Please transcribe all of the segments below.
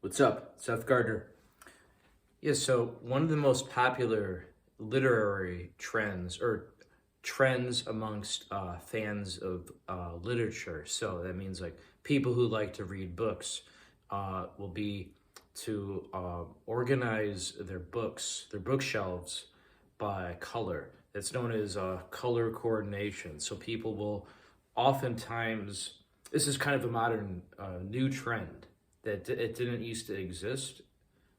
What's up? Seth Gardner. Yeah, so one of the most popular literary trends, or trends amongst fans of literature, so that means like people who like to read books, will be to organize their books, their bookshelves by color. It's known as color coordination. So people will oftentimes, this is kind of a modern new trend that it didn't used to exist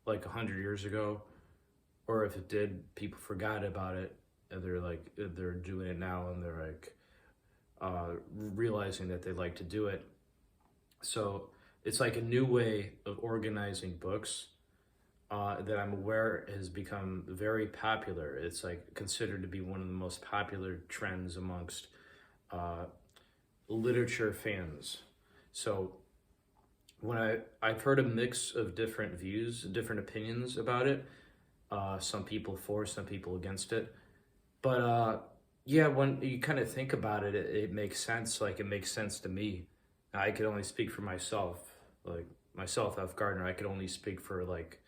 like 100 years ago, or if it did, people forgot about it, and they're doing it now, and they're like realizing that they like to do it. So it's like a new way of organizing books that I'm aware has become very popular. It's like considered to be one of the most popular trends amongst uh, literature fans. So when I've heard a mix of different views, different opinions about it. Some people for, some people against it. But yeah, when you kind of think about it, it makes sense. Like it makes sense to me. I could only speak for myself. Like myself, F. Gardner, I could only speak for like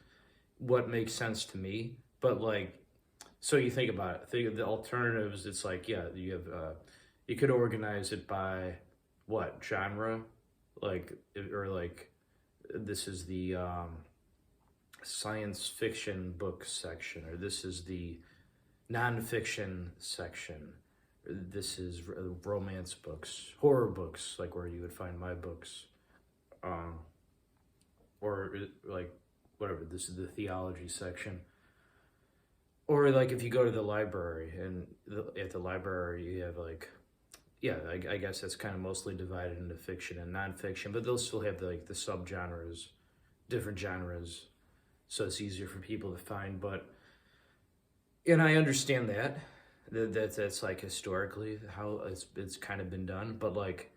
what makes sense to me. But like, so you think about it. Think of the alternatives. It's like, yeah, you have you could organize it by what genre, like or like this is the science fiction book section, or this is the nonfiction section, or this is romance books, horror books, like where you would find my books, um, or like whatever. This is the theology section, or like if you go to the library and at the library you have like yeah, I guess that's kind of mostly divided into fiction and nonfiction, but they'll still have like the subgenres, different genres, so it's easier for people to find. But and I understand that's like historically how it's kind of been done, but like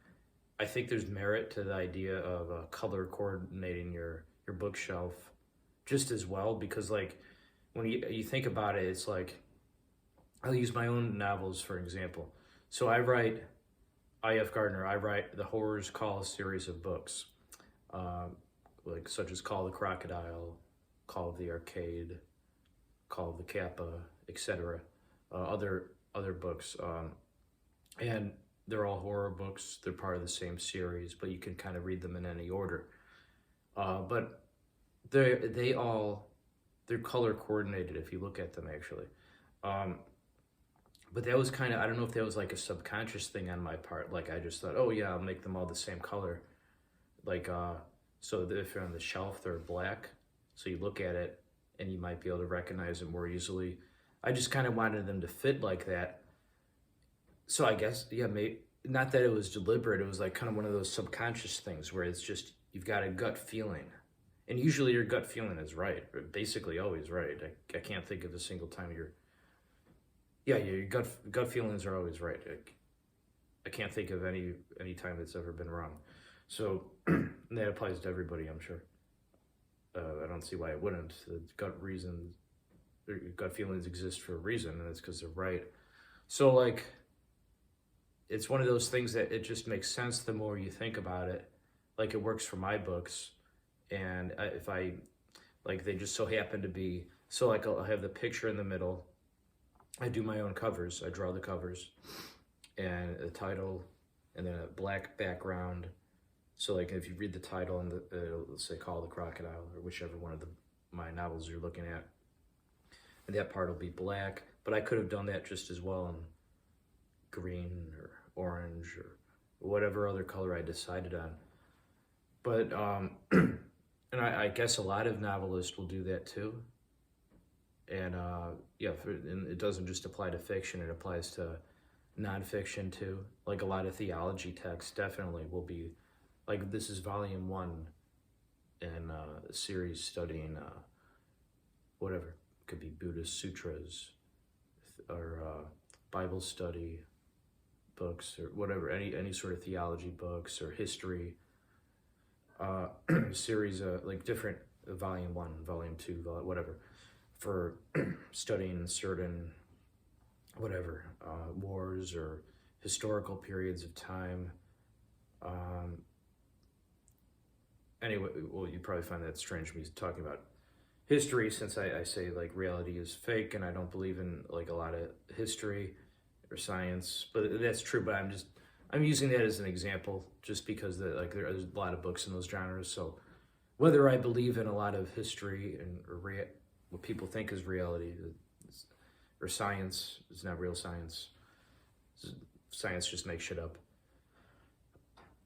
I think there's merit to the idea of color coordinating your bookshelf just as well, because like when you think about it, it's like I'll use my own novels for example. So I write I.F. Gardner. I write the Horrors Call series of books, uh, like such as Call of the Crocodile, Call of the Arcade, Call of the Kappa, etc. Other books, and they're all horror books. They're part of the same series, but you can kind of read them in any order. But they're color coordinated if you look at them actually. Um, but that was kind of, I don't know if that was like a subconscious thing on my part. Like I just thought, oh yeah, I'll make them all the same color. Like so that if you're on the shelf, they're black. So you look at it and you might be able to recognize it more easily. I just kind of wanted them to fit like that. So I guess yeah, maybe not that it was deliberate. It was like kind of one of those subconscious things where it's just you've got a gut feeling, and usually your gut feeling is right, or basically always right. I can't think of a single time you're yeah, your gut feelings are always right. I can't think of any time it's ever been wrong. So that applies to everybody, I'm sure. I don't see why it wouldn't. The gut reasons, or gut feelings exist for a reason, and it's because they're right. So like, it's one of those things that it just makes sense the more you think about it. Like it works for my books, and if I like, they just so happen to be so like I'll have the picture in the middle. I do my own covers. I draw the covers and a title, and then a black background. So like if you read the title and it'll say Call the Crocodile or whichever one of my novels you're looking at, and that part will be black. But I could have done that just as well in green or orange or whatever other color I decided on. But and I guess a lot of novelists will do that too. And yeah, and it doesn't just apply to fiction; it applies to nonfiction too. Like a lot of theology texts definitely will be like this is volume one in a series studying whatever it could be Buddhist sutras or Bible study books or whatever, any sort of theology books or history series, like different volume one, volume two, whatever, for studying certain whatever wars or historical periods of time. Um, anyway, well, you probably find that strange me talking about history, since I say like reality is fake and I don't believe in like a lot of history or science, but that's true. But I'm using that as an example just because like there's a lot of books in those genres. So whether I believe in a lot of history and what people think is reality or science is not real science. Science just makes shit up.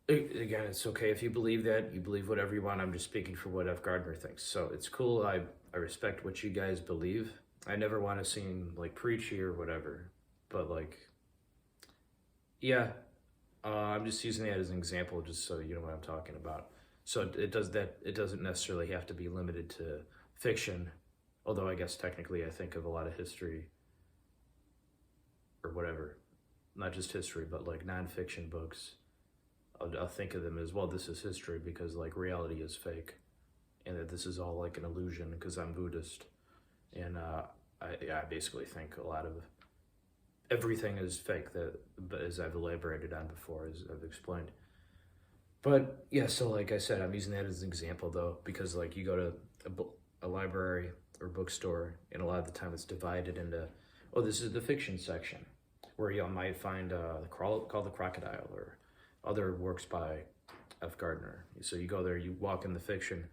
Again, it's okay if you believe that. You believe whatever you want. I'm just speaking for what F. Gardner thinks. So it's cool. I respect what you guys believe. I never want to seem like preachy or whatever. But like, yeah, I'm just using that as an example just so you know what I'm talking about. So it doesn't necessarily have to be limited to fiction. Although I guess technically I think of a lot of history or whatever. Not just history, but like nonfiction books. I'll think of them as, well, this is history because like reality is fake and that this is all like an illusion because I'm Buddhist. And I basically think a lot of everything is fake, that, but as I've elaborated on before, as I've explained. But yeah, so like I said, I'm using that as an example though, because like you go to a library or bookstore and a lot of the time it's divided into, oh, this is the fiction section where you might find Call the Crocodile or other works by F. Gardner. So you go there, you walk in the fiction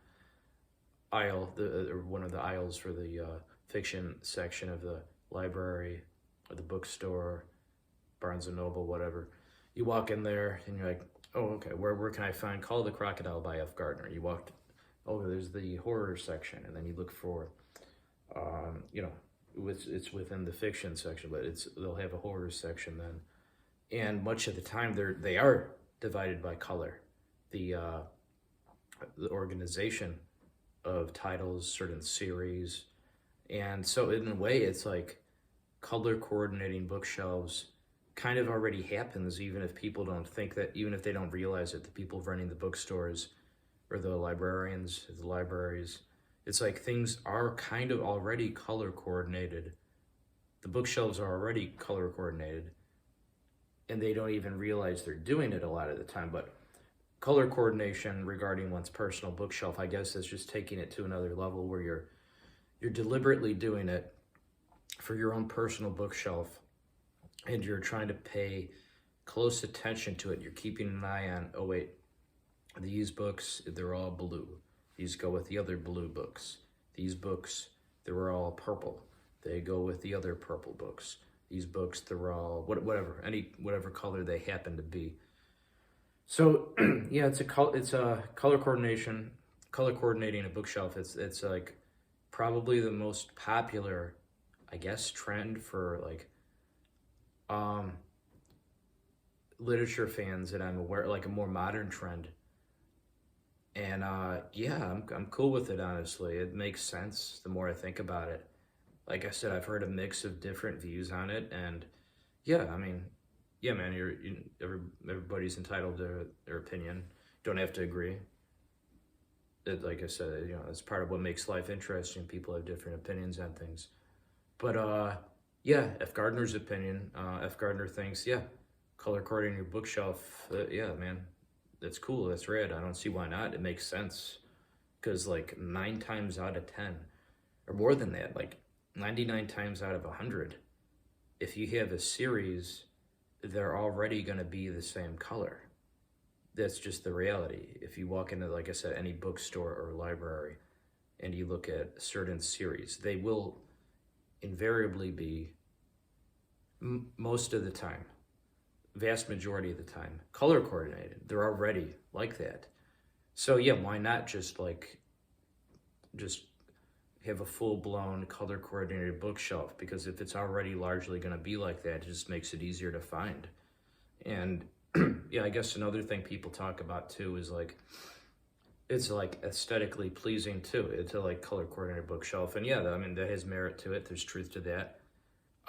aisle, or one of the aisles for the fiction section of the library or the bookstore, Barnes and Noble, whatever. You walk in there and you're like, oh, okay, where can I find Call the Crocodile by F. Gardner? You walked, oh, there's the horror section, and then you look for, it's within the fiction section, but they'll have a horror section then. And much of the time they are divided by color. The organization of titles, certain series. And so in a way, it's like color coordinating bookshelves kind of already happens, even if people don't think that, even if they don't realize it, the people running the bookstores or the librarians, the libraries, it's like things are kind of already color coordinated. The bookshelves are already color coordinated. And they don't even realize they're doing it a lot of the time. But color coordination regarding one's personal bookshelf, I guess, is just taking it to another level where you're deliberately doing it for your own personal bookshelf, and you're trying to pay close attention to it. You're keeping an eye on, oh wait, these books, they're all blue. These go with the other blue books. These books, they're all purple. They go with the other purple books. These books, they're all whatever color they happen to be. So yeah, it's a color coordinating a bookshelf. It's like probably the most popular, I guess, trend for like literature fans that I'm aware, like a more modern trend. And yeah, I'm cool with it, honestly. It makes sense the more I think about it. Like I said, I've heard a mix of different views on it, and yeah, I mean, yeah, man, everybody's entitled to their opinion. Don't have to agree. Like I said, it's part of what makes life interesting. People have different opinions on things. But yeah, F. Gardner's opinion. F. Gardner thinks, yeah, color coding your bookshelf. Yeah, man, that's cool. That's rad. I don't see why not. It makes sense, because like 9 times out of 10, or more than that, like 99 times out of 100, if you have a series, they're already going to be the same color. That's just the reality. If you walk into, like I said, any bookstore or library and you look at a certain series, they will invariably be, most of the time, vast majority of the time, color coordinated. They're already like that. So yeah, why not just have a full-blown color coordinated bookshelf? Because if it's already largely going to be like that, it just makes it easier to find. And yeah, I guess another thing people talk about too is like, it's like aesthetically pleasing too. It's a like color coordinated bookshelf. And yeah, I mean, that has merit to it. There's truth to that.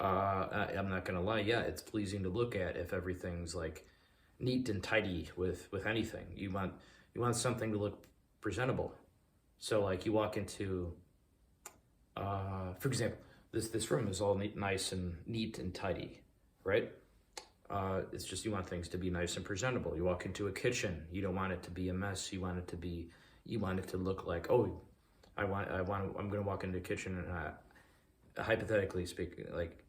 I'm not gonna lie, yeah, it's pleasing to look at if everything's like neat and tidy with anything. You want something to look presentable. So like you walk into, for example, this room is all nice and neat and tidy, right? It's just you want things to be nice and presentable. You walk into a kitchen, you don't want it to be a mess. You want it to be You want it to look like, oh, I'm gonna walk into the kitchen and hypothetically speaking, like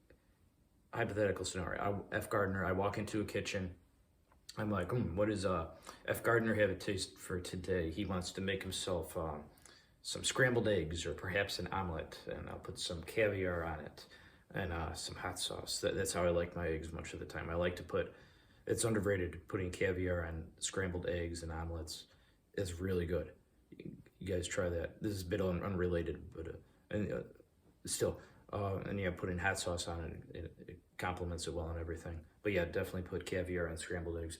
hypothetical scenario. F. Gardner, I walk into a kitchen. I'm like, what does F. Gardner have a taste for today? He wants to make himself some scrambled eggs or perhaps an omelet, and I'll put some caviar on it and some hot sauce. That's how I like my eggs much of the time. I like to put, it's underrated, putting caviar on scrambled eggs and omelets is really good. You guys try that. This is a bit unrelated, but still. And yeah, putting hot sauce on it, it complements it well and everything. But yeah, definitely put caviar on scrambled eggs.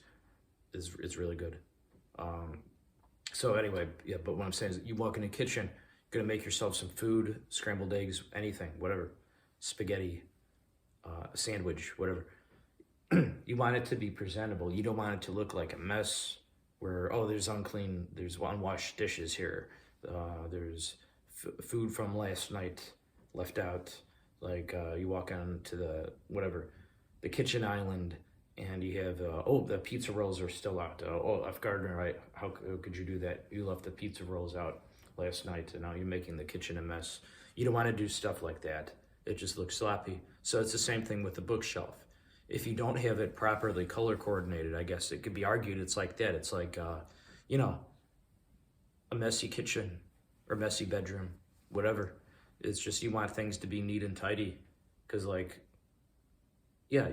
Is really good. So anyway, yeah, but what I'm saying is you walk in the kitchen, you're gonna make yourself some food, scrambled eggs, anything, whatever, spaghetti, sandwich, whatever. You want it to be presentable. You don't want it to look like a mess where, oh, there's unwashed dishes here. There's food from last night left out. Like you walk on to the kitchen island, and you have, oh, the pizza rolls are still out. Oh, F. Gardner, right? How could you do that? You left the pizza rolls out last night, and now you're making the kitchen a mess. You don't want to do stuff like that. It just looks sloppy. So it's the same thing with the bookshelf. If you don't have it properly color coordinated, I guess it could be argued it's like that. It's like, you know, a messy kitchen or messy bedroom, whatever. It's just you want things to be neat and tidy, because like, yeah,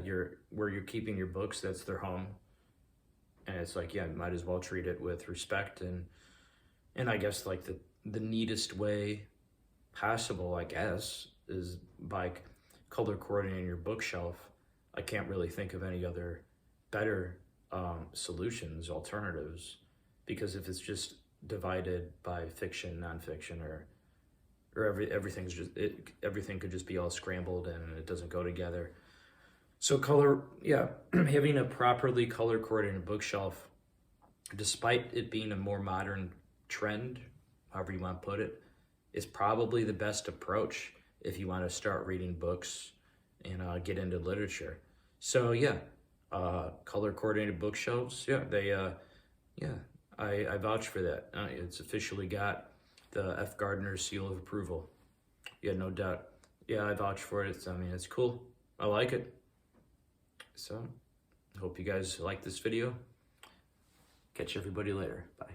where you're keeping your books, that's their home, and it's like, yeah, might as well treat it with respect and I guess like the neatest way possible, I guess, is by color coordinating your bookshelf. I can't really think of any other better solutions, alternatives, because if it's just divided by fiction, nonfiction, or everything's just everything could just be all scrambled and it doesn't go together. So color, yeah, having a properly color coordinated bookshelf, despite it being a more modern trend, however you want to put it, is probably the best approach if you want to start reading books and get into literature. So yeah, color coordinated bookshelves, yeah, I vouch for that. It's officially got the F. Gardner seal of approval. Yeah, no doubt. Yeah, I vouch for it. I mean, it's cool. I like it. So, hope you guys like this video. Catch everybody later. Bye.